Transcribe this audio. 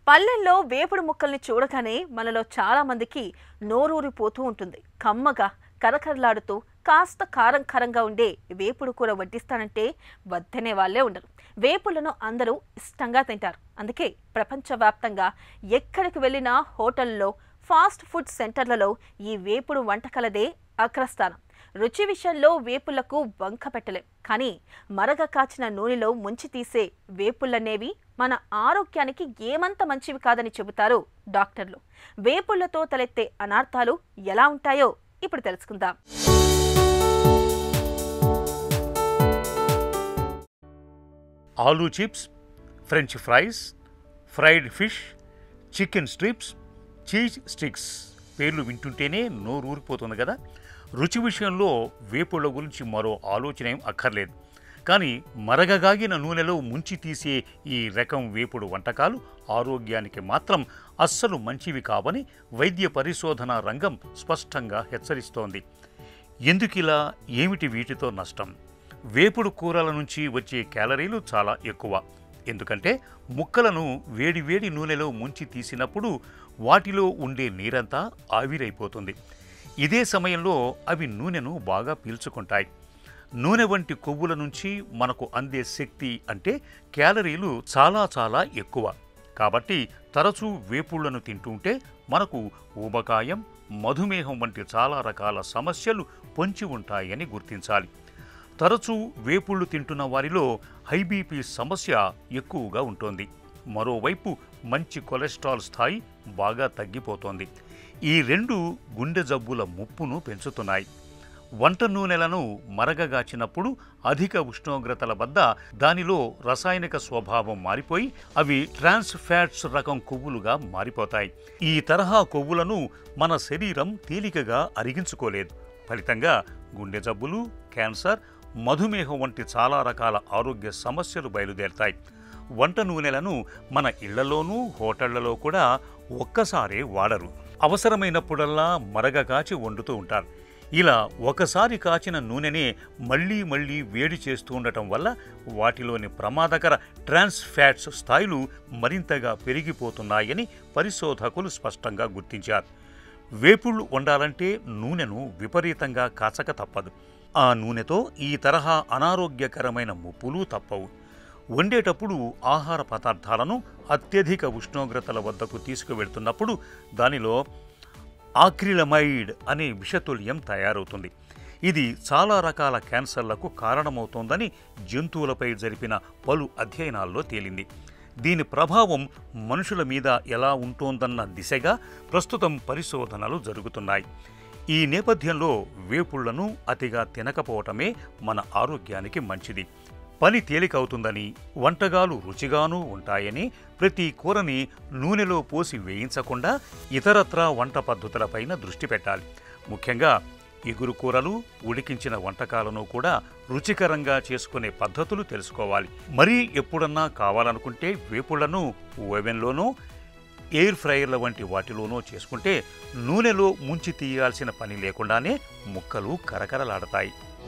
పల్లెల్లో వేపుడు ముక్కల్ని చూడగానే మనలో చాలా మందికి నోరూరిపోతూ ఉంటుంది. కమ్మగా కరకరలాడుతూ కాస్త కారం కారంగా ఉండే వేపుడు కూర వడ్డిస్తానంటే వద్దనే వాళ్ళే ఉండరు. వేపులను అందరూ ఇష్టంగా తింటారు. అందుకే ప్రపంచవ్యాప్తంగా ఎక్కడికి వెళ్ళినా హోటల్లో, ఫాస్ట్ ఫుడ్ సెంటర్లలో ఈ వేపుడు వంటకాలదే అగ్రస్థానం. రుచి విషయంలో వేపులకు వంక పెట్టలేం. కానీ మరగ కాచిన నూనెలో ముంచి తీసే వేపుళ్ళనేవి మన ఆరోగ్యానికి ఏమంత మంచివి కాదని చెబుతారు డాక్టర్లు. వేపుళ్లతో తలెత్తే అనార్థాలు ఎలా ఉంటాయో ఇప్పుడు తెలుసుకుందాం. Aloo chips, French fries, fried fish, chicken strips, cheese sticks పేర్లు వింటుంటేనే నోరూరిపోతుంది కదా. రుచి విషయంలో వేపుళ్ళ గురించి మరో ఆలోచన ఏం అక్కర్లేదు. కానీ మరగగాగిన నూనెలో ముంచి తీసే ఈ రకం వేపుడు వంటకాలు ఆరోగ్యానికి మాత్రం అస్సలు మంచివి కావని వైద్య పరిశోధన రంగం స్పష్టంగా హెచ్చరిస్తోంది. ఎందుకిలా? ఏమిటి వీటితో నష్టం? వేపుడు కూరల నుంచి వచ్చే క్యాలరీలు చాలా ఎక్కువ. ఎందుకంటే ముక్కలను వేడివేడి నూనెలో ముంచి తీసినప్పుడు వాటిలో ఉండే నీరంతా ఆవిరైపోతుంది. ఇదే సమయంలో అవి నూనెను బాగా పీల్చుకుంటాయి. నూనె వంటి కొవ్వుల నుంచి మనకు అందే శక్తి అంటే క్యాలరీలు చాలా చాలా ఎక్కువ. కాబట్టి తరచూ వేపుళ్లను తింటుంటే మనకు ఊబకాయం, మధుమేహం వంటి చాలా రకాల సమస్యలు పొంచి ఉంటాయని గుర్తించాలి. తరచూ వేపుళ్లు తింటున్న వారిలో హై బీపీ సమస్య ఎక్కువగా ఉంటుంది. మరోవైపు మంచి కొలెస్ట్రాల్ స్థాయి బాగా తగ్గిపోతోంది. ఈ రెండు గుండె జబ్బుల ముప్పును పెంచుతున్నాయి. వంట నూనెలను మరగగాచినప్పుడు అధిక ఉష్ణోగ్రతల వద్ద దానిలో రసాయనిక స్వభావం మారిపోయి అవి ట్రాన్స్ ఫ్యాట్స్ రకం కొవ్వులుగా మారిపోతాయి. ఈ తరహా కొవ్వులను మన శరీరం తేలికగా అరిగించుకోలేదు. ఫలితంగా గుండె జబ్బులు, క్యాన్సర్, మధుమేహం వంటి చాలా రకాల ఆరోగ్య సమస్యలు బయలుదేరుతాయి. వంట నూనెలను మన ఇళ్లలోనూ, హోటళ్లలో కూడా ఒక్కసారే వాడరు. అవసరమైనప్పుడల్లా మరగకాచి వండుతూ ఉంటారు. ఇలా ఒకసారి కాచిన నూనెనే మళ్లీ మళ్లీ వేడి చేస్తూ ఉండటం వల్ల వాటిలోని ప్రమాదకర ట్రాన్స్ ఫ్యాట్స్ స్థాయిలు మరింతగా పెరిగిపోతున్నాయని పరిశోధకులు స్పష్టంగా గుర్తించారు. వేపుళ్లు వండాలంటే నూనెను విపరీతంగా కాచక తప్పదు. ఆ నూనెతో ఈ తరహా అనారోగ్యకరమైన ముప్పులు తప్పవు. వండేటప్పుడు ఆహార పదార్థాలను అత్యధిక ఉష్ణోగ్రతల వద్దకు తీసుకువెళ్తున్నప్పుడు దానిలో ఆక్రిలమైడ్ అనే విషతుల్యం తయారవుతుంది. ఇది చాలా రకాల క్యాన్సర్లకు కారణమవుతోందని జంతువులపై జరిపిన పలు అధ్యయనాల్లో తేలింది. దీని ప్రభావం మనుషుల మీద ఎలా ఉంటోందన్న దిశగా ప్రస్తుతం పరిశోధనలు జరుగుతున్నాయి. ఈ నేపథ్యంలో వేపుళ్లను అతిగా తినకపోవటమే మన ఆరోగ్యానికి మంచిది. పని తేలికవుతుందని, వంటకాలు రుచిగానూ ఉంటాయని ప్రతి కూరని నూనెలో పోసి వేయించకుండా ఇతరత్రా వంట పద్ధతులపైన దృష్టి పెట్టాలి. ముఖ్యంగా ఎగురు కూరలు, ఉడికించిన వంటకాలను కూడా రుచికరంగా చేసుకునే పద్ధతులు తెలుసుకోవాలి. మరీ ఎప్పుడన్నా కావాలనుకుంటే వేపుళ్లను ఓవెన్లోనో, ఎయిర్ ఫ్రైయర్ల వంటి వాటిలోనో చేసుకుంటే నూనెలో ముంచి తీయాల్సిన పని లేకుండానే ముక్కలు కరకరలాడతాయి.